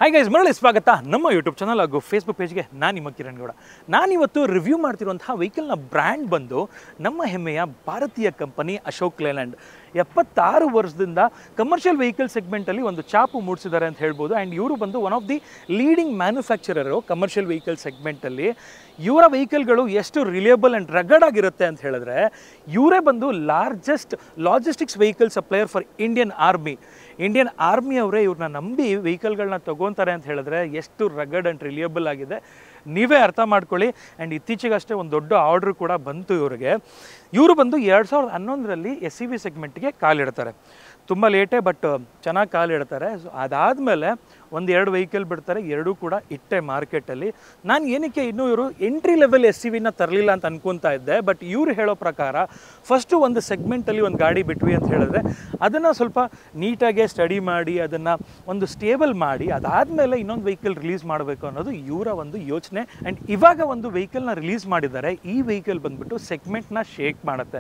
Hi guys, ಮರಳಿ ಸ್ವಾಗತ ನಮ್ಮ ಯೂಟ್ಯೂಬ್ ಚಾನಲ್ ಹಾಗೂ ಫೇಸ್ಬುಕ್ ಪೇಜ್ಗೆ. ನಾನು ನಿಮ್ಮ ಕಿರಣ್ ಗೌಡ. ನಾನಿವತ್ತು ರಿವ್ಯೂ ಮಾಡ್ತಿರುವಂತಹ ವೆಹಿಕಲ್ನ ಬ್ರ್ಯಾಂಡ್ ಬಂದು ನಮ್ಮ ಹೆಮ್ಮೆಯ ಭಾರತೀಯ ಕಂಪನಿ ಅಶೋಕ್ ಲೇಲ್ಯಾಂಡ್. 76 ವರ್ಷದಿಂದ ಕಮರ್ಷಿಯಲ್ ವೆಹಿಕಲ್ ಸೆಗ್ಮೆಂಟಲ್ಲಿ ಒಂದು ಚಾಪು ಮೂಡಿಸಿದ್ದಾರೆ ಅಂತ ಹೇಳ್ಬೋದು. ಆ್ಯಂಡ್ ಇವರು ಬಂದು one of the leading manufacturer commercial vehicle ಸೆಗ್ಮೆಂಟಲ್ಲಿ. ಇವರ ವೆಹಿಕಲ್ಗಳು ಎಷ್ಟು ರಿಲಿಯಬಲ್ ಆ್ಯಂಡ್ ರಗಡ್ ಆಗಿರುತ್ತೆ ಅಂತ ಹೇಳಿದ್ರೆ, ಇವರೇ ಬಂದು largest logistics vehicle supplier for Indian army ಅವರೇ ಇವ್ರನ್ನ ನಂಬಿ ವೆಹಿಕಲ್ಗಳನ್ನ ತೊಗೊತಾರೆ ಅಂತ ಹೇಳಿದ್ರೆ ಎಷ್ಟು ರಗಡ್ ಆ್ಯಂಡ್ ರಿಲಿಯಬಲ್ ಆಗಿದೆ ನೀವೇ ಅರ್ಥ ಮಾಡ್ಕೊಳ್ಳಿ. ಆ್ಯಂಡ್ ಇತ್ತೀಚೆಗಷ್ಟೇ ಒಂದು ದೊಡ್ಡ ಆರ್ಡ್ರ್ ಕೂಡ ಬಂತು ಇವರಿಗೆ. ಇವರು ಬಂದು 2011ರಲ್ಲಿ SUV ಸೆಗ್ಮೆಂಟ್ಗೆ ಕಾಲಿಡ್ತಾರೆ. ತುಂಬ ಲೇಟೇ ಬಟ್ ಚೆನ್ನಾಗಿ ಕಾಲಿಡ್ತಾರೆ. ಸೊ ಅದಾದಮೇಲೆ ಒಂದೆರಡು ವೆಹಿಕಲ್ ಬಿಡ್ತಾರೆ, ಎರಡೂ ಕೂಡ ಇಟ್ಟೆ ಮಾರ್ಕೆಟಲ್ಲಿ. ನಾನು ಏನಕ್ಕೆ ಇನ್ನೂ ಇವರು ಎಂಟ್ರಿ ಲೆವೆಲ್ SUVನ ತರಲಿಲ್ಲ ಅಂತ ಅನ್ಕೊತಾ ಇದ್ದೆ. ಬಟ್ ಇವ್ರು ಹೇಳೋ ಪ್ರಕಾರ ಫಸ್ಟು ಒಂದು ಸೆಗ್ಮೆಂಟಲ್ಲಿ ಒಂದು ಗಾಡಿ ಬಿಟ್ವಿ ಅಂತ ಹೇಳಿದ್ರೆ ಅದನ್ನು ಸ್ವಲ್ಪ ನೀಟಾಗೆ ಸ್ಟಡಿ ಮಾಡಿ ಅದನ್ನು ಒಂದು ಸ್ಟೇಬಲ್ ಮಾಡಿ ಅದಾದಮೇಲೆ ಇನ್ನೊಂದು ವೆಹಿಕಲ್ ರಿಲೀಸ್ ಮಾಡಬೇಕು ಅನ್ನೋದು ಇವರ ಒಂದು ಯೋಚನೆ. ಆ್ಯಂಡ್ ಇವಾಗ ಒಂದು ವೆಹಿಕಲ್ನ ರಿಲೀಸ್ ಮಾಡಿದ್ದಾರೆ. ಈ ವೆಹಿಕಲ್ ಬಂದುಬಿಟ್ಟು ಸೆಗ್ಮೆಂಟ್ನ ಶೇಕ್ ಮಾಡುತ್ತೆ.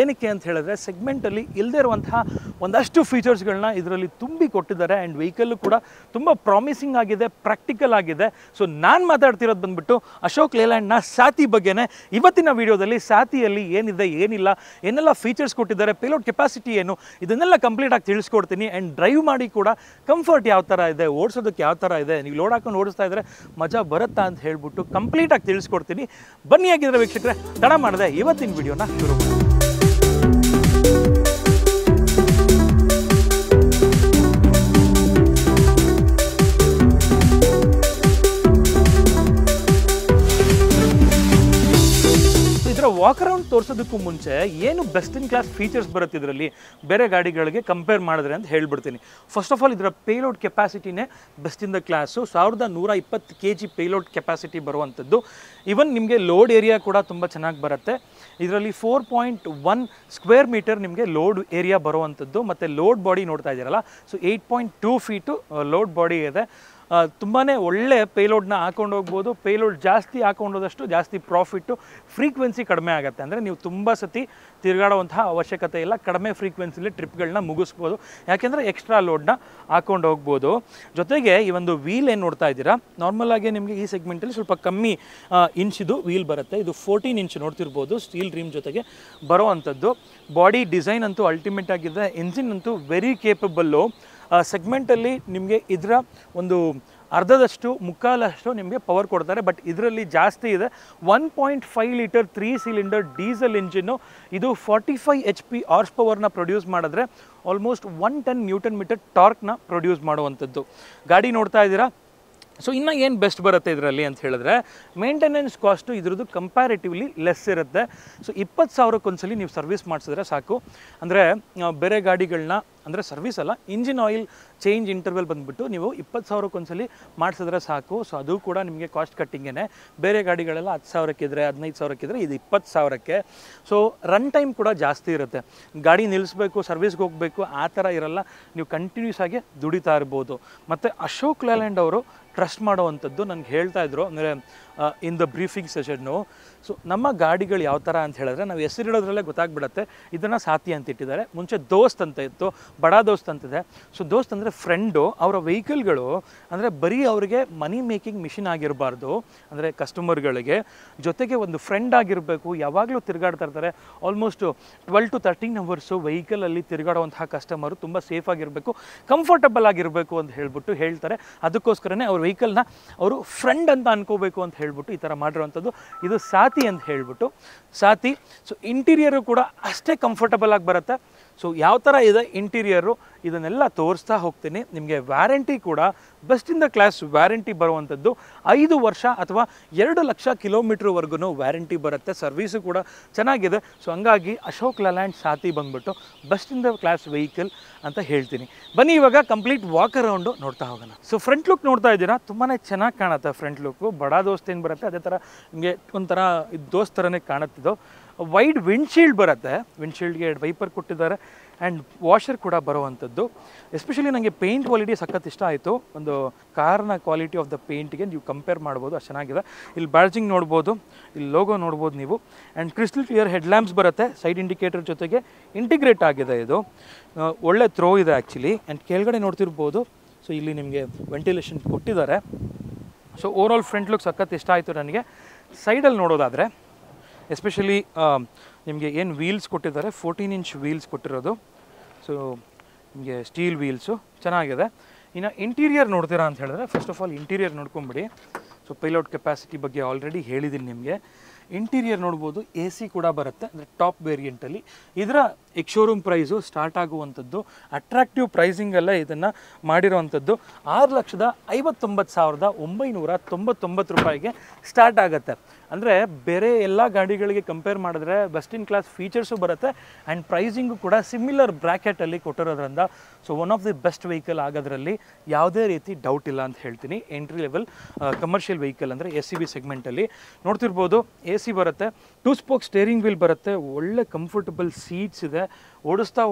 ಏನಕ್ಕೆ ಅಂತ ಹೇಳಿದ್ರೆ ಸೆಗ್ಮೆಂಟಲ್ಲಿ ಇಲ್ಲದೇ ಇರುವಂತಹ ಒಂದಷ್ಟು ಫೀಚರ್ಸ್ಗಳನ್ನ ಇದರಲ್ಲಿ ತುಂಬಿ ಕೊಟ್ಟಿದ್ದಾರೆ. ಆ್ಯಂಡ್ ವೆಹಿಕಲ್ಲು ಕೂಡ ತುಂಬ ಪ್ರಾಮಿಸಿಂಗ್ ಆಗಿದೆ, ಪ್ರಾಕ್ಟಿಕಲ್ ಆಗಿದೆ. ಸೊ ನಾನು ಮಾತಾಡ್ತಿರೋದು ಬಂದುಬಿಟ್ಟು ಅಶೋಕ್ ಲೇಲ್ಯಾಂಡ್ನ ಸಾತಿ ಬಗ್ಗೆನೇ. ಇವತ್ತಿನ ವಿಡಿಯೋದಲ್ಲಿ ಸಾತಿಯಲ್ಲಿ ಏನಿದೆ ಏನಿಲ್ಲ, ಏನೆಲ್ಲ ಫೀಚರ್ಸ್ ಕೊಟ್ಟಿದ್ದಾರೆ, ಪೇಲೋಡ್ ಕೆಪಾಸಿಟಿ ಏನು, ಇದನ್ನೆಲ್ಲ ಕಂಪ್ಲೀಟ್ ಆಗಿ ತಿಳಿಸ್ಕೊಡ್ತೀನಿ. ಆ್ಯಂಡ್ ಡ್ರೈವ್ ಮಾಡಿ ಕೂಡ ಕಂಫರ್ಟ್ ಯಾವ ಥರ ಇದೆ, ಓಡಿಸೋದಕ್ಕೆ ಯಾವ ಥರ ಇದೆ, ನೀವು ಲೋಡ್ ಹಾಕೊಂಡು ಓಡಿಸ್ತಾ ಇದ್ದರೆ ಮಜಾ ಬರುತ್ತಾ ಅಂತ ಹೇಳ್ಬಿಟ್ಟು ಕಂಪ್ಲೀಟಾಗಿ ತಿಳಿಸ್ಕೊಡ್ತೀನಿ. ಬನ್ನಿ ಆಗಿದ್ರೆ ವೀಕ್ಷಕರೇ, ತಡ ಮಾಡಿದೆ ಇವತ್ತಿನ ವಿಡಿಯೋನ ಶುರು ಮಾಡಿ. ವಾಕ್ ಅರೌಂಡ್ ತೋರಿಸೋದಕ್ಕೂ ಮುಂಚೆ ಏನು ಬೆಸ್ಟ್ ಇನ್ ಕ್ಲಾಸ್ ಫೀಚರ್ಸ್ ಬರುತ್ತೆ ಇದರಲ್ಲಿ ಬೇರೆ ಗಾಡಿಗಳಿಗೆ ಕಂಪೇರ್ ಮಾಡಿದ್ರೆ ಅಂತ ಹೇಳ್ಬಿಡ್ತೀನಿ. ಫಸ್ಟ್ ಆಫ್ ಆಲ್ ಇದರ ಪೇಲೋಡ್ ಕೆಪಾಸಿಟಿನೇ best in the class. 1120 kg payload capacity ಬರುವಂಥದ್ದು. ಈವನ್ ನಿಮಗೆ ಲೋಡ್ ಏರಿಯಾ ಕೂಡ ತುಂಬ ಚೆನ್ನಾಗಿ ಬರುತ್ತೆ. ಇದರಲ್ಲಿ 4.1 ಸ್ಕ್ವೇರ್ ಮೀಟರ್ ನಿಮಗೆ ಲೋಡ್ ಏರಿಯಾ ಬರುವಂಥದ್ದು. ಮತ್ತು ಲೋಡ್ ಬಾಡಿ ನೋಡ್ತಾ ಇದ್ದೀರಲ್ಲ, ಸೊ 8.2 ಫೀಟು ಲೋಡ್ ಬಾಡಿ ಇದೆ. ತುಂಬಾ ಒಳ್ಳೆ ಪೇಲೋಡ್ನ ಹಾಕೊಂಡು ಹೋಗ್ಬೋದು. ಪೇಲೋಡ್ ಜಾಸ್ತಿ ಹಾಕೊಂಡೋದಷ್ಟು ಜಾಸ್ತಿ ಪ್ರಾಫಿಟ್ಟು, ಫ್ರೀಕ್ವೆನ್ಸಿ ಕಡಿಮೆ ಆಗುತ್ತೆ. ಅಂದರೆ ನೀವು ತುಂಬ ಸತಿ ತಿರುಗಾಡುವಂತಹ ಅವಶ್ಯಕತೆ ಇಲ್ಲ, ಕಡಿಮೆ ಫ್ರೀಕ್ವೆನ್ಸಿಲಿ ಟ್ರಿಪ್ಗಳನ್ನ ಮುಗಿಸ್ಬೋದು. ಯಾಕೆಂದರೆ ಎಕ್ಸ್ಟ್ರಾ ಲೋಡ್ನ ಹಾಕೊಂಡು ಹೋಗ್ಬೋದು. ಜೊತೆಗೆ ಈ ಒಂದು ವೀಲ್ ಏನು ನೋಡ್ತಾ ಇದ್ದೀರಾ, ನಾರ್ಮಲ್ ಆಗಿ ನಿಮಗೆ ಈ ಸೆಗ್ಮೆಂಟಲ್ಲಿ ಸ್ವಲ್ಪ ಕಮ್ಮಿ ಇಂಚಿದು ವೀಲ್ ಬರುತ್ತೆ. ಇದು 14 ಇಂಚ್ ನೋಡ್ತಿರ್ಬೋದು, ಸ್ಟೀಲ್ ರಿಮ್ ಜೊತೆಗೆ ಬರೋವಂಥದ್ದು. ಬಾಡಿ ಡಿಸೈನ್ ಅಂತೂ ಅಲ್ಟಿಮೇಟ್ ಆಗಿದೆ. ಎಂಜಿನ್ ಅಂತೂ ವೆರಿ ಕೇಪಬಲ್ಲು. ಸೆಗ್ಮೆಂಟಲ್ಲಿ ನಿಮಗೆ ಇದರ ಒಂದು ಅರ್ಧದಷ್ಟು ಮುಕ್ಕಾಲಷ್ಟು ನಿಮಗೆ ಪವರ್ ಕೊಡ್ತಾರೆ. ಬಟ್ ಇದರಲ್ಲಿ ಜಾಸ್ತಿ ಇದೆ. 1.5 ಲೀಟರ್ 3 ಸಿಲಿಂಡರ್ ಡೀಸೆಲ್ ಇಂಜಿನ್ನು. ಇದು 45 HP ಹಾರ್ಸ್ ಪವರ್ನ ಪ್ರೊಡ್ಯೂಸ್ ಮಾಡಿದ್ರೆ ಆಲ್ಮೋಸ್ಟ್ 110 ನ್ಯೂಟನ್ ಮೀಟರ್ ಟಾರ್ಕ್ನ ಪ್ರೊಡ್ಯೂಸ್ ಮಾಡುವಂಥದ್ದು. ಗಾಡಿ ನೋಡ್ತಾ ಇದ್ದೀರಾ. ಸೊ ಇನ್ನು ಏನು ಬೆಸ್ಟ್ ಬರುತ್ತೆ ಇದರಲ್ಲಿ ಅಂತ ಹೇಳಿದ್ರೆ, ಮೇಂಟೆನೆನ್ಸ್ ಕಾಸ್ಟು ಇದ್ರದ್ದು ಕಂಪ್ಯಾರಿಟಿವ್ಲಿ ಲೆಸ್ ಇರುತ್ತೆ. ಸೊ 20,000ಕ್ಕೊಂದ್ಸಲಿ ನೀವು ಸರ್ವಿಸ್ ಮಾಡಿಸಿದ್ರೆ ಸಾಕು. ಅಂದರೆ ಬೇರೆ ಗಾಡಿಗಳನ್ನ, ಅಂದರೆ ಸರ್ವಿಸ್ ಅಲ್ಲ, ಇಂಜಿನ್ ಆಯಿಲ್ ಚೇಂಜ್ ಇಂಟರ್ವೆಲ್ ಬಂದುಬಿಟ್ಟು ನೀವು 20,000ಕ್ಕೊಂದ್ಸಲಿ ಮಾಡಿಸಿದ್ರೆ ಸಾಕು. ಸೊ ಅದು ಕೂಡ ನಿಮಗೆ ಕಾಸ್ಟ್ ಕಟ್ಟಿಂಗೇ. ಬೇರೆ ಗಾಡಿಗಳೆಲ್ಲ 10,000ಕ್ಕಿದ್ರೆ 15,000ಕ್ಕಿದ್ರೆ ಇದು 20,000ಕ್ಕೆ. ಸೊ ರನ್ ಟೈಮ್ ಕೂಡ ಜಾಸ್ತಿ ಇರುತ್ತೆ. ಗಾಡಿ ನಿಲ್ಲಿಸ್ಬೇಕು, ಸರ್ವಿಸ್ಗೆ ಹೋಗಬೇಕು ಆ ಥರ ಇರಲ್ಲ. ನೀವು ಕಂಟಿನ್ಯೂಸ್ ಆಗಿ ದುಡಿತಾ ಇರ್ಬೋದು. ಮತ್ತು ಅಶೋಕ್ ಲೇಲ್ಯಾಂಡ್ ಅವರು ಟ್ರಸ್ಟ್ ಮಾಡುವಂಥದ್ದು ನನಗೆ ಹೇಳ್ತಾ ಇದ್ರು, ಅಂದರೆ in the briefing session. So ನಮ್ಮ ಗಾಡಿಗಳು ಯಾವ ಥರ ಅಂತ ಹೇಳಿದ್ರೆ, ನಾವು ಹೆಸರಿಡೋದ್ರಲ್ಲೇ ಗೊತ್ತಾಗ್ಬಿಡುತ್ತೆ. ಇದನ್ನು ಸಾತಿ ಅಂತ ಇಟ್ಟಿದ್ದಾರೆ. ಮುಂಚೆ ದೋಸ್ತ್ ಅಂತ ಇತ್ತು, ಬಡ ದೋಸ್ತ್ ಅಂತಿದೆ. ಸೊ ದೋಸ್ತ್ ಅಂದರೆ ಫ್ರೆಂಡು. ಅವರ ವೆಹಿಕಲ್ಗಳು ಅಂದರೆ ಬರೀ ಅವರಿಗೆ ಮನಿ ಮೇಕಿಂಗ್ ಮಿಷಿನ್ ಆಗಿರಬಾರ್ದು, ಅಂದರೆ ಕಸ್ಟಮರ್ಗಳಿಗೆ ಜೊತೆಗೆ ಒಂದು ಫ್ರೆಂಡ್ ಆಗಿರಬೇಕು. ಯಾವಾಗಲೂ ತಿರುಗಾಡ್ತಾ ಇರ್ತಾರೆ. ಆಲ್ಮೋಸ್ಟ್ 12 to 13 ಅವರ್ಸು ವೆಹಿಕಲಲ್ಲಿ ತಿರುಗಾಡುವಂತಹ ಕಸ್ಟಮರು ತುಂಬ ಸೇಫಾಗಿರಬೇಕು, ಕಂಫರ್ಟಬಲ್ ಆಗಿರಬೇಕು ಅಂತ ಹೇಳ್ಬಿಟ್ಟು ಹೇಳ್ತಾರೆ. ಅದಕ್ಕೋಸ್ಕರನೇ ಅವ್ರ ವೆಹಿಕಲ್ನ ಅವರು ಫ್ರೆಂಡ್ ಅಂತ ಅನ್ಕೋಬೇಕು ಅಂತ ಹೇಳ್ಬಿಟ್ಟು ಈ ಥರ ಮಾಡಿರುವಂಥದ್ದು. ಇದು ಸಾತಿ ಅಂತ ಹೇಳ್ಬಿಟ್ಟು ಸಾತಿ. ಸೊ ಇಂಟೀರಿಯರು ಕೂಡ ಅಷ್ಟೇ ಕಂಫರ್ಟಬಲ್ ಆಗಿ ಬರುತ್ತೆ. ಸೊ ಯಾವ ಥರ ಇದೆ ಇಂಟೀರಿಯರು ಇದನ್ನೆಲ್ಲ ತೋರಿಸ್ತಾ ಹೋಗ್ತೀನಿ. ನಿಮಗೆ ವ್ಯಾರಂಟಿ ಕೂಡ best in the class warranty ಬರುವಂಥದ್ದು. 5 ವರ್ಷ ಅಥವಾ 2 ಲಕ್ಷ ಕಿಲೋಮೀಟ್ರ್ವರೆಗೂ ವ್ಯಾರಂಟಿ ಬರುತ್ತೆ. ಸರ್ವೀಸು ಕೂಡ ಚೆನ್ನಾಗಿದೆ. ಸೊ ಹಂಗಾಗಿ ಅಶೋಕ್ ಲೇಲ್ಯಾಂಡ್ ಸಾತಿ ಬಂದುಬಿಟ್ಟು best in the class vehicle ಅಂತ ಹೇಳ್ತೀನಿ. ಬನ್ನಿ ಇವಾಗ ಕಂಪ್ಲೀಟ್ ವಾಕ್ ಅರೌಂಡು ನೋಡ್ತಾ ಹೋಗೋಣ. ಸೊ ಫ್ರಂಟ್ ಲುಕ್ ನೋಡ್ತಾ ಇದ್ದೀರಾ, ತುಂಬಾ ಚೆನ್ನಾಗಿ ಕಾಣುತ್ತೆ ಫ್ರಂಟ್ ಲುಕ್ಕು. ಬಡ ದೋಸ್ತ್ ಏನು ಬರುತ್ತೆ ಅದೇ ಥರ ನಿಮಗೆ ಒಂಥರ ದೋಸ್ತ್ ಥರನೇ ಕಾಣುತ್ತಿದ್ದು. ವೈಡ್ ವಿಂಡ್ಶೀಲ್ಡ್ ಬರುತ್ತೆ. ವಿಂಡ್ಶೀಲ್ಡ್ಗೆ ವೈಪರ್ ಕೊಟ್ಟಿದ್ದಾರೆ. ಆ್ಯಂಡ್ ವಾಷರ್ ಕೂಡ ಬರುವಂಥದ್ದು. ಎಸ್ಪೆಷಲಿ ನನಗೆ ಪೇಂಟ್ ಕ್ವಾಲಿಟಿ ಸಖತ್ ಇಷ್ಟ ಆಯಿತು. ಒಂದು ಕಾರ್ನ ಕ್ವಾಲಿಟಿ ಆಫ್ ದ ಪೇಂಟ್ಗೆ ನೀವು ಕಂಪೇರ್ ಮಾಡ್ಬೋದು, ಅಷ್ಟು ಚೆನ್ನಾಗಿದೆ. ಇಲ್ಲಿ ಬ್ಯಾಡ್ಜಿಂಗ್ ನೋಡ್ಬೋದು, ಇಲ್ಲಿ ಲೋಗೋ ನೋಡ್ಬೋದು ನೀವು. ಆ್ಯಂಡ್ ಕ್ರಿಸ್ಟಲ್ ಕ್ಲಿಯರ್ ಹೆಡ್ಲ್ಯಾಂಪ್ಸ್ ಬರುತ್ತೆ. ಸೈಡ್ ಇಂಡಿಕೇಟರ್ ಜೊತೆಗೆ ಇಂಟಿಗ್ರೇಟ್ ಆಗಿದೆ. ಇದು ಒಳ್ಳೆ ಥ್ರೋ ಇದೆ ಆ್ಯಕ್ಚುಲಿ. ಆ್ಯಂಡ್ ಕೆಳಗಡೆ ನೋಡ್ತಿರ್ಬೋದು. ಸೊ ಸೊ ಇಲ್ಲಿ ನಿಮಗೆ ವೆಂಟಿಲೇಷನ್ ಕೊಟ್ಟಿದ್ದಾರೆ. ಸೊ ಓವರಾಲ್ ಫ್ರಂಟ್ ಲುಕ್ ಸಖತ್ ಇಷ್ಟ ಆಯಿತು ನನಗೆ. ಸೈಡಲ್ಲಿ ನೋಡೋದಾದರೆ ಎಸ್ಪೆಷಲಿ ನಿಮಗೆ ಏನು ವೀಲ್ಸ್ ಕೊಟ್ಟಿದ್ದಾರೆ 14 ಇಂಚ್ ವೀಲ್ಸ್ ಕೊಟ್ಟಿರೋದು. ಸೊ ನಿಮಗೆ ಸ್ಟೀಲ್ ವೀಲ್ಸು ಚೆನ್ನಾಗಿದೆ. ಇನ್ನು ಇಂಟೀರಿಯರ್ ನೋಡ್ತೀರಾ ಅಂತ ಹೇಳಿದ್ರೆ ಫಸ್ಟ್ ಆಫ್ ಆಲ್ ಇಂಟೀರಿಯರ್ ನೋಡ್ಕೊಂಬಿಡಿ. ಸೊ ಪೈಲೋಟ್ ಕೆಪಾಸಿಟಿ ಬಗ್ಗೆ ಆಲ್ರೆಡಿ ಹೇಳಿದ್ದೀನಿ ನಿಮಗೆ. ಇಂಟೀರಿಯರ್ ನೋಡ್ಬೋದು, ಎ ಸಿ ಕೂಡ ಬರುತ್ತೆ, ಅಂದರೆ ಟಾಪ್ ವೇರಿಯಂಟಲ್ಲಿ. ಇದರ ಎಕ್ಶೋರೂಮ್ ಪ್ರೈಸು ಸ್ಟಾರ್ಟ್ ಆಗುವಂಥದ್ದು ಅಟ್ರಾಕ್ಟಿವ್ ಪ್ರೈಸಿಂಗಲ್ಲೇ ಇದನ್ನು ಮಾಡಿರೋವಂಥದ್ದು 6,59,999 ರೂಪಾಯಿಗೆ ಸ್ಟಾರ್ಟ್ ಆಗುತ್ತೆ. ಅಂದರೆ ಬೇರೆ ಎಲ್ಲ ಗಾಡಿಗಳಿಗೆ ಕಂಪೇರ್ ಮಾಡಿದ್ರೆ ಬೆಸ್ಟ್ ಇನ್ ಕ್ಲಾಸ್ ಫೀಚರ್ಸು ಬರುತ್ತೆ ಆ್ಯಂಡ್ ಪ್ರೈಸಿಂಗು ಕೂಡ ಸಿಮಿಲರ್ ಬ್ರ್ಯಾಕೆಟಲ್ಲಿ ಕೊಟ್ಟಿರೋದ್ರಿಂದ so one of the best vehicle ಆಗೋದ್ರಲ್ಲಿ ಯಾವುದೇ ರೀತಿ ಡೌಟ್ ಇಲ್ಲ ಅಂತ ಹೇಳ್ತೀನಿ. ಎಂಟ್ರಿ ಲೆವೆಲ್ ಕಮರ್ಷಿಯಲ್ ವೆಹಿಕಲ್ ಅಂದರೆ SUV ಸೆಗ್ಮೆಂಟಲ್ಲಿ ನೋಡ್ತಿರ್ಬೋದು. AC ಬರುತ್ತೆ, 2 ಸ್ಪೋಕ್ ಸ್ಟೇರಿಂಗ್ ವೀಲ್ ಬರುತ್ತೆ, ಒಳ್ಳೆ ಕಂಫರ್ಟಬಲ್ ಸೀಟ್ಸ್ ಇದೆ. ಓಡಿಸ್ತಾ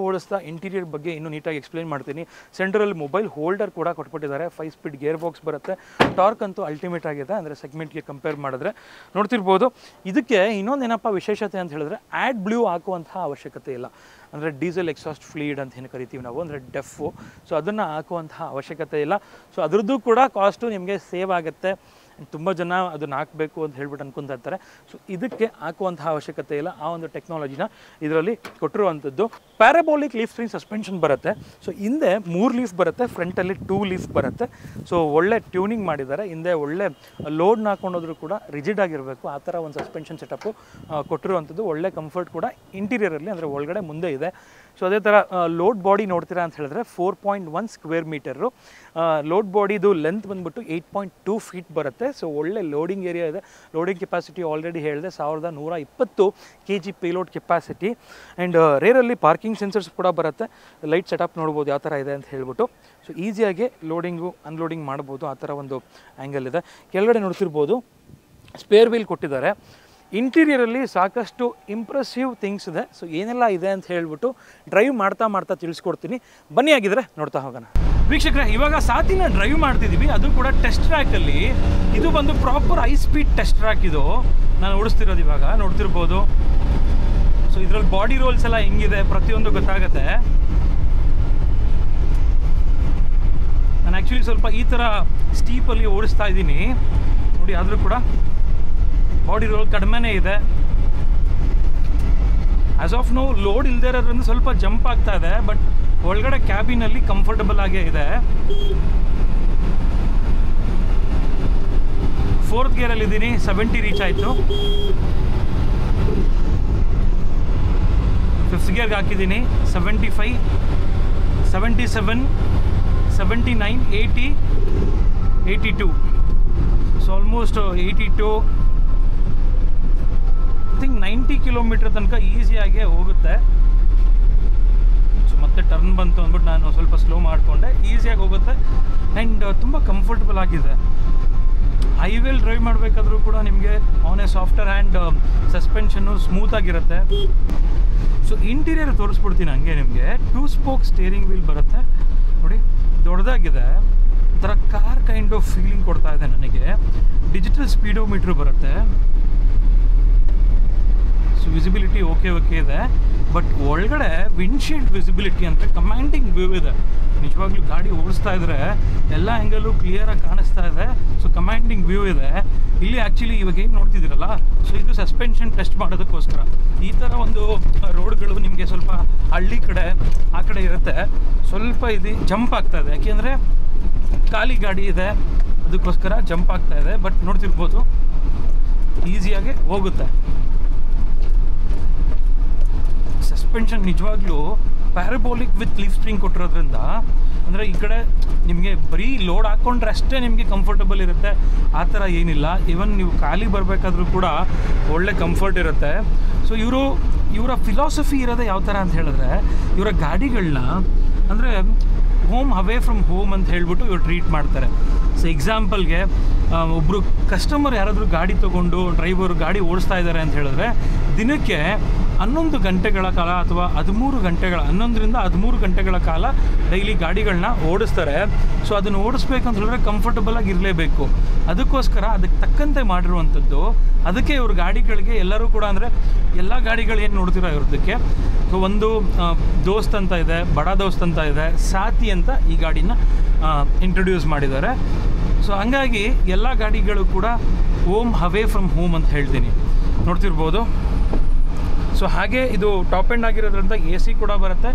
ಇಂಟೀರಿಯರ್ ಬಗ್ಗೆ ಇನ್ನೂ ನೀಟಾಗಿ ಎಕ್ಸ್ಪ್ಲೈನ್ ಮಾಡ್ತೀನಿ. ಸೆಂಟ್ರಲ್ಲಿ ಮೊಬೈಲ್ ಹೋಲ್ಡರ್ ಕೂಡ ಕೊಟ್ಬಿಟ್ಟಿದ್ದಾರೆ. 5 ಸ್ಪೀಡ್ ಗೇರ್ ಬಾಕ್ಸ್ ಬರುತ್ತೆ. ಟಾರ್ಕ್ ಅಂತೂ ಅಲ್ಟಿಮೇಟ್ ಆಗಿದೆ, ಅಂದರೆ ಸೆಗ್ಮೆಂಟ್ಗೆ ಕಂಪೇರ್ ಮಾಡಿದ್ರೆ ನೋಡ್ತಿರ್ಬೋದು. ಇದಕ್ಕೆ ಇನ್ನೊಂದೇನಪ್ಪ ವಿಶೇಷತೆ ಅಂತ ಹೇಳಿದ್ರೆ ಆ್ಯಡ್ ಬ್ಲೂ ಹಾಕುವಂತಹ ಅವಶ್ಯಕತೆ ಇಲ್ಲ. ಅಂದರೆ ಡೀಸೆಲ್ ಎಕ್ಸಾಸ್ಟ್ ಫ್ಲೂಯಿಡ್ ಅಂತ ಏನು ಕರಿತೀವಿ ನಾವು, ಅಂದರೆ ಡೆಫು. ಸೊ ಅದನ್ನು ಹಾಕುವಂತಹ ಅವಶ್ಯಕತೆ ಇಲ್ಲ. ಸೊ ಅದರದ್ದು ಕೂಡ ಕಾಸ್ಟು ನಿಮಗೆ ಸೇವ್ ಆಗುತ್ತೆ. ತುಂಬ ಜನ ಅದನ್ನು ಹಾಕಬೇಕು ಅಂತ ಹೇಳ್ಬಿಟ್ಟು ಅನ್ಕೊತಾ ಇರ್ತಾರೆ. ಸೊ ಇದಕ್ಕೆ ಹಾಕುವಂತಹ ಅವಶ್ಯಕತೆ ಇಲ್ಲ. ಆ ಒಂದು ಟೆಕ್ನಾಲಜಿನ ಇದರಲ್ಲಿ ಕೊಟ್ಟಿರುವಂಥದ್ದು. ಪ್ಯಾರಾಬೋಲಿಕ್ ಲೀಫ್ ಸ್ಪ್ರಿಂಗ್ ಸಸ್ಪೆನ್ಷನ್ ಬರುತ್ತೆ. ಸೊ ಹಿಂದೆ 3 ಲೀಫ್ ಬರುತ್ತೆ, ಫ್ರಂಟಲ್ಲಿ 2 ಲೀಫ್ ಬರುತ್ತೆ. ಸೊ ಒಳ್ಳೆ ಟ್ಯೂನಿಂಗ್ ಮಾಡಿದ್ದಾರೆ. ಹಿಂದೆ ಒಳ್ಳೆ ಲೋಡ್ನ ಹಾಕೊಂಡೋದ್ರೂ ಕೂಡ ರಿಜಿಡ್ ಆಗಿರಬೇಕು, ಆ ಥರ ಒಂದು ಸಸ್ಪೆನ್ಷನ್ ಸೆಟಪ್ಪು ಕೊಟ್ಟಿರುವಂಥದ್ದು. ಒಳ್ಳೆ ಕಂಫರ್ಟ್ ಕೂಡ ಇಂಟೀರಿಯರಲ್ಲಿ, ಅಂದರೆ ಒಳಗಡೆ ಮುಂದೆ ಇದೆ. ಸೊ ಅದೇ ಥರ ಲೋಡ್ ಬಾಡಿ ನೋಡ್ತೀರಾ ಅಂತ ಹೇಳಿದ್ರೆ 4.1 ಸ್ಕ್ವೇರ್ ಮೀಟರು. ಲೋಡ್ ಬಾಡಿದು ಲೆಂತ್ ಬಂದುಬಿಟ್ಟು 8.2 ಫೀಟ್ ಬರುತ್ತೆ. ಸೊ ಒಳ್ಳೆ ಲೋಡಿಂಗ್ ಏರಿಯಾ ಇದೆ. ಲೋಡಿಂಗ್ ಕೆಪಾಸಿಟಿ ಆಲ್ರೆಡಿ ಹೇಳಿದೆ 1120 kg ಪೇಲೋಡ್ ಕೆಪಾಸಿಟಿ. ಆ್ಯಂಡ್ ರೇರಲ್ಲಿ ಪಾರ್ಕಿಂಗ್ ಸೆನ್ಸರ್ಸ್ ಕೂಡ ಬರುತ್ತೆ. ಲೈಟ್ ಸೆಟಪ್ ನೋಡ್ಬೋದು ಯಾವ ಥರ ಇದೆ ಅಂತ ಹೇಳ್ಬಿಟ್ಟು. ಸೊ ಈಸಿಯಾಗಿ ಲೋಡಿಂಗು ಅನ್ಲೋಡಿಂಗ್ ಮಾಡ್ಬೋದು, ಆ ಥರ ಒಂದು ಆ್ಯಂಗಲ್ ಇದೆ. ಕೆಳಗಡೆ ನೋಡ್ತಿರ್ಬೋದು ಸ್ಪೇರ್ ವೀಲ್ ಕೊಟ್ಟಿದ್ದಾರೆ. ಇಂಟೀರಿಯರಲ್ಲಿ ಸಾಕಷ್ಟು ಇಂಪ್ರೆಸಿವ್ ಥಿಂಗ್ಸ್ ಇದೆ. ಸೊ ಏನೆಲ್ಲ ಇದೆ ಅಂತ ಹೇಳ್ಬಿಟ್ಟು ಡ್ರೈವ್ ಮಾಡ್ತಾ ತಿಳಿಸ್ಕೊಡ್ತೀನಿ. ಬನ್ನಿ, ಆಗಿದ್ರೆ ನೋಡ್ತಾ ಹೋಗೋಣ. ವೀಕ್ಷಕರೇ, ಇವಾಗ ಸಾತಿನ ಡ್ರೈವ್ ಮಾಡ್ತಿದ್ದೀವಿ, ಅದು ಕೂಡ ಟೆಸ್ಟ್ ಟ್ರ್ಯಾಕಲ್ಲಿ. ಇದು ಬಂದು proper high speed test track. ಇದು ನಾನು ಓಡಿಸ್ತಿರೋದು ಇವಾಗ ನೋಡ್ತಿರ್ಬೋದು. ಸೊ ಇದರಲ್ಲಿ ಬಾಡಿ ರೋಲ್ಸ್ ಎಲ್ಲ ಹೆಂಗಿದೆ ಪ್ರತಿಯೊಂದು ಗೊತ್ತಾಗುತ್ತೆ. ನಾನು ಆ್ಯಕ್ಚುಲಿ ಸ್ವಲ್ಪ ಈ ಥರ ಸ್ಟೀಪಲ್ಲಿ ಓಡಿಸ್ತಾ ಇದ್ದೀನಿ ನೋಡಿ, ಆದರೂ ಕೂಡ ಬಾಡಿ ರೋಲ್ ಕಡಿಮೆನೇ ಇದೆ. ಆಸ್ ಆಫ್ ನೋ ಲೋಡ್ ಇಲ್ಲದೆ ಇರೋದ್ರಿಂದ ಸ್ವಲ್ಪ ಜಂಪ್ ಆಗ್ತಾ ಇದೆ, ಬಟ್ ಒಳಗಡೆ ಕ್ಯಾಬಿನಲ್ಲಿ ಕಂಫರ್ಟಬಲ್ ಆಗೇ ಇದೆ. 4th ಗೇರಲ್ಲಿ ಇದ್ದೀನಿ, 70 ರೀಚ್ ಆಯಿತು. 5th ಗೇರ್ಗೆ ಹಾಕಿದ್ದೀನಿ 75, 77, 79, 80, 82. So almost 82, I think 90 kilometre ತನಕ ಈಸಿಯಾಗಿ ಹೋಗುತ್ತೆ. ಸೊ ಮತ್ತೆ ಟರ್ನ್ ಬಂತು ಅಂದ್ಬಿಟ್ಟು ನಾನು ಸ್ವಲ್ಪ ಸ್ಲೋ ಮಾಡಿಕೊಂಡೆ. ಈಸಿಯಾಗಿ ಹೋಗುತ್ತೆ ಆ್ಯಂಡ್ ತುಂಬ ಕಂಫರ್ಟಬಲ್ ಆಗಿದೆ. ಹೈವೇಲಿ ಡ್ರೈವ್ ಮಾಡಬೇಕಾದ್ರೂ ಕೂಡ ನಿಮಗೆ ಆನ್ ಎ ಸಾಫ್ಟ್ವೇರ್ ಆ್ಯಂಡ್ ಸಸ್ಪೆನ್ಷನ್ನು ಸ್ಮೂತಾಗಿರುತ್ತೆ. ಸೊ ಇಂಟೀರಿಯರ್ ತೋರಿಸ್ಬಿಡ್ತೀನಿ ಹಂಗೆ ನಿಮಗೆ. 2 ಸ್ಪೋಕ್ ಸ್ಟೇರಿಂಗ್ ವೀಲ್ ಬರುತ್ತೆ ನೋಡಿ, ದೊಡ್ಡದಾಗಿದೆ. ಒಂಥರ ಕಾರ್ ಕೈಂಡ್ ಆಫ್ ಫೀಲಿಂಗ್ ಕೊಡ್ತಾ ಇದೆ ನನಗೆ. ಡಿಜಿಟಲ್ ಸ್ಪೀಡೋಮೀಟ್ರ್ ಬರುತ್ತೆ. ಸೊ ವಿಸಿಬಿಲಿಟಿ ಓಕೆ ಇದೆ, ಬಟ್ ಒಳಗಡೆ ವಿಂಡ್ಶೀಲ್ಡ್ ವಿಸಿಬಿಲಿಟಿ ಅಂತ ಕಮಾಂಡಿಂಗ್ ವ್ಯೂ ಇದೆ. ನಿಜವಾಗ್ಲೂ ಗಾಡಿ ಓಡಿಸ್ತಾ ಇದ್ರೆ ಎಲ್ಲ ಆ್ಯಂಗಲು ಕ್ಲಿಯರಾಗಿ ಕಾಣಿಸ್ತಾ ಇದೆ. ಸೊ ಕಮಾಂಡಿಂಗ್ ವ್ಯೂ ಇದೆ ಇಲ್ಲಿ. ಆ್ಯಕ್ಚುಲಿ ಇವಾಗ ಏನು ನೋಡ್ತಿದ್ದೀರಲ್ಲ, ಸೊ ಇದು ಸಸ್ಪೆನ್ಷನ್ ಟೆಸ್ಟ್ ಮಾಡೋದಕ್ಕೋಸ್ಕರ. ಈ ಥರ ಒಂದು ರೋಡ್ಗಳು ನಿಮಗೆ ಸ್ವಲ್ಪ ಹಳ್ಳಿ ಕಡೆ ಆ ಕಡೆ ಇರುತ್ತೆ, ಸ್ವಲ್ಪ ಇದು ಜಂಪ್ ಆಗ್ತಾ ಇದೆ. ಯಾಕೆಂದರೆ ಖಾಲಿ ಗಾಡಿ ಇದೆ, ಅದಕ್ಕೋಸ್ಕರ ಜಂಪ್ ಆಗ್ತಾ ಇದೆ. ಬಟ್ ನೋಡ್ತಿರ್ಬೋದು ಈಸಿಯಾಗಿ ಹೋಗುತ್ತೆ. ಸಸ್ಪೆನ್ಷನ್ ನಿಜವಾಗ್ಲೂ ಪ್ಯಾರಾಬೋಲಿಕ್ ವಿತ್ ಲೀಫ್ ಸ್ಪ್ರಿಂಗ್ ಕೊಟ್ಟಿರೋದ್ರಿಂದ, ಅಂದರೆ ಈ ಕಡೆ ನಿಮಗೆ ಬರೀ ಲೋಡ್ ಹಾಕ್ಕೊಂಡ್ರೆ ಅಷ್ಟೇ ನಿಮಗೆ ಕಂಫರ್ಟಬಲ್ ಇರುತ್ತೆ, ಆ ಥರ ಏನಿಲ್ಲ. ಈವನ್ ನೀವು ಖಾಲಿ ಬರಬೇಕಾದ್ರೂ ಕೂಡ ಒಳ್ಳೆ ಕಂಫರ್ಟ್ ಇರುತ್ತೆ. ಸೊ ಇವರ ಫಿಲಾಸಫಿ ಇರೋದೇ ಯಾವ ಥರ ಅಂತ ಹೇಳಿದ್ರೆ, ಇವರ ಗಾಡಿಗಳನ್ನ ಅಂದರೆ ಹೋಮ್ ಅವೇ ಫ್ರಮ್ ಹೋಮ್ ಅಂತ ಹೇಳ್ಬಿಟ್ಟು ಇವ್ರು ಟ್ರೀಟ್ ಮಾಡ್ತಾರೆ. ಸೊ ಎಕ್ಸಾಂಪಲ್ಗೆ ಒಬ್ಬರು ಕಸ್ಟಮರ್ ಯಾರಾದರೂ ಗಾಡಿ ತೊಗೊಂಡು ಡ್ರೈವರು ಗಾಡಿ ಓಡಿಸ್ತಾ ಇದ್ದಾರೆ ಅಂತ ಹೇಳಿದ್ರೆ ದಿನಕ್ಕೆ 11 ಗಂಟೆಗಳ ಕಾಲ ಅಥವಾ 11ರಿಂದ 13 ಗಂಟೆಗಳ ಕಾಲ ಡೈಲಿ ಗಾಡಿಗಳನ್ನ ಓಡಿಸ್ತಾರೆ. ಸೊ ಅದನ್ನು ಓಡಿಸ್ಬೇಕಂತ ಹೇಳಿದ್ರೆ ಕಂಫರ್ಟಬಲ್ ಆಗಿ ಇರಲೇಬೇಕು. ಅದಕ್ಕೋಸ್ಕರ ಅದಕ್ಕೆ ತಕ್ಕಂತೆ ಮಾಡಿರುವಂಥದ್ದು. ಅದಕ್ಕೆ ಇವ್ರ ಗಾಡಿಗಳಿಗೆ ಎಲ್ಲರೂ ಕೂಡ ಅಂದರೆ ಎಲ್ಲ ಗಾಡಿಗಳು ಏನು ನೋಡ್ತಿರೋ ಇರೋದಕ್ಕೆ ಸೊ ಒಂದು ದೋಸ್ತ್ ಅಂತ ಇದೆ, ಬಡ ದೋಸ್ತ್ ಅಂತ ಇದೆ, ಸಾತಿ ಅಂತ ಈ ಗಾಡಿನ ಇಂಟ್ರೊಡ್ಯೂಸ್ ಮಾಡಿದ್ದಾರೆ. ಸೊ ಹಂಗಾಗಿ ಎಲ್ಲ ಗಾಡಿಗಳು ಕೂಡ ಓಮ್ ಅವೇ ಫ್ರಮ್ ಹೋಮ್ ಅಂತ ಹೇಳ್ತೀನಿ, ನೋಡ್ತಿರ್ಬೋದು. ಸೊ ಹಾಗೆ ಇದು ಟಾಪ್ ಎಂಡ್ ಆಗಿರೋದ್ರಿಂದ AC ಕೂಡ ಬರುತ್ತೆ.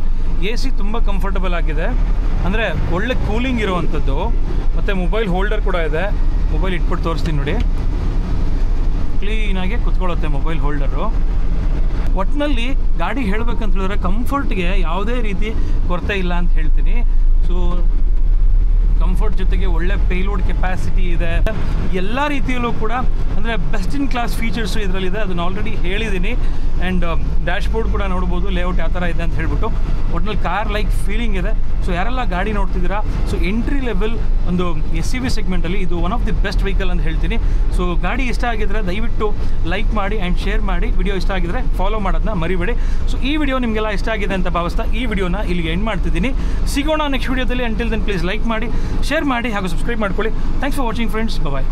AC ತುಂಬ ಕಂಫರ್ಟಬಲ್ ಆಗಿದೆ, ಅಂದರೆ ಒಳ್ಳೆ ಕೂಲಿಂಗ್ ಇರೋವಂಥದ್ದು. ಮತ್ತು ಮೊಬೈಲ್ ಹೋಲ್ಡರ್ ಕೂಡ ಇದೆ. ಮೊಬೈಲ್ ಇಟ್ಬಿಟ್ಟು ತೋರಿಸ್ತೀನಿ ನೋಡಿ, ಕ್ಲೀನಾಗಿ ಕುತ್ಕೊಳ್ಳುತ್ತೆ ಮೊಬೈಲ್ ಹೋಲ್ಡರು. ಒಟ್ಟಿನಲ್ಲಿ ಗಾಡಿ ಹೇಳಬೇಕಂತ ಹೇಳಿದ್ರೆ ಕಂಫರ್ಟ್ಗೆ ಯಾವುದೇ ರೀತಿ ಕೊರತೆ ಇಲ್ಲ ಅಂತ ಹೇಳ್ತೀನಿ. ಸೊ ಕಂಫರ್ಟ್ ಜೊತೆಗೆ ಒಳ್ಳೆ ಪೇಲೋಡ್ ಕೆಪಾಸಿಟಿ ಇದೆ. ಎಲ್ಲ ರೀತಿಯಲ್ಲೂ ಕೂಡ ಅಂದರೆ ಬೆಸ್ಟ್ ಇನ್ ಕ್ಲಾಸ್ ಫೀಚರ್ಸು ಇದರಲ್ಲಿದೆ. ಅದನ್ನು ಆಲ್ರೆಡಿ ಹೇಳಿದ್ದೀನಿ. ಆ್ಯಂಡ್ ಡ್ಯಾಶ್ ಬೋರ್ಡ್ ಕೂಡ ನೋಡ್ಬೋದು, ಲೇಔಟ್ ಯಾವ ಥರ ಇದೆ ಅಂತ ಹೇಳ್ಬಿಟ್ಟು. ಒಟ್ಟಿನಲ್ಲಿ ಕಾರ್ ಲೈಕ್ ಫೀಲಿಂಗ್ ಇದೆ. ಸೊ ಯಾರೆಲ್ಲ ಗಾಡಿ ನೋಡ್ತಿದ್ದೀರಾ, ಸೊ ಎಂಟ್ರಿ ಲೆವೆಲ್ ಒಂದು SUV ಸೆಗ್ಮೆಂಟಲ್ಲಿ ಇದು one of the best vehicle ಅಂತ ಹೇಳ್ತೀನಿ. ಸೊ ಗಾಡಿ ಇಷ್ಟ ಆಗಿದ್ರೆ ದಯವಿಟ್ಟು ಲೈಕ್ ಮಾಡಿ ಆ್ಯಂಡ್ ಶೇರ್ ಮಾಡಿ. ವಿಡಿಯೋ ಇಷ್ಟ ಆಗಿದ್ರೆ ಫಾಲೋ ಮಾಡೋದನ್ನ ಮರಿಬೇಡಿ. ಸೊ ಈ ವಿಡಿಯೋ ನಿಮಗೆಲ್ಲ ಇಷ್ಟ ಆಗಿದೆ ಅಂತ ಭಾವಿಸ್ತಾ ಈ ವಿಡಿಯೋನ ಇಲ್ಲಿಗೆ ಎಂಡ್ ಮಾಡ್ತಿದ್ದೀನಿ. ಸಿಗೋಣ ನೆಕ್ಸ್ಟ್ ವಿಡಿಯೋದಲ್ಲಿ. ಅಂಟಿಲ್ ದೆನ್ ಪ್ಲೀಸ್ ಲೈಕ್ ಮಾಡಿ, ಶೇರ್ ಮಾಡಿ ಹಾಗೂ ಸಬ್ಸ್ಕ್ರೈಬ್ ಮಾಡ್ಕೊಳ್ಳಿ. Thanks for watching friends. Bye.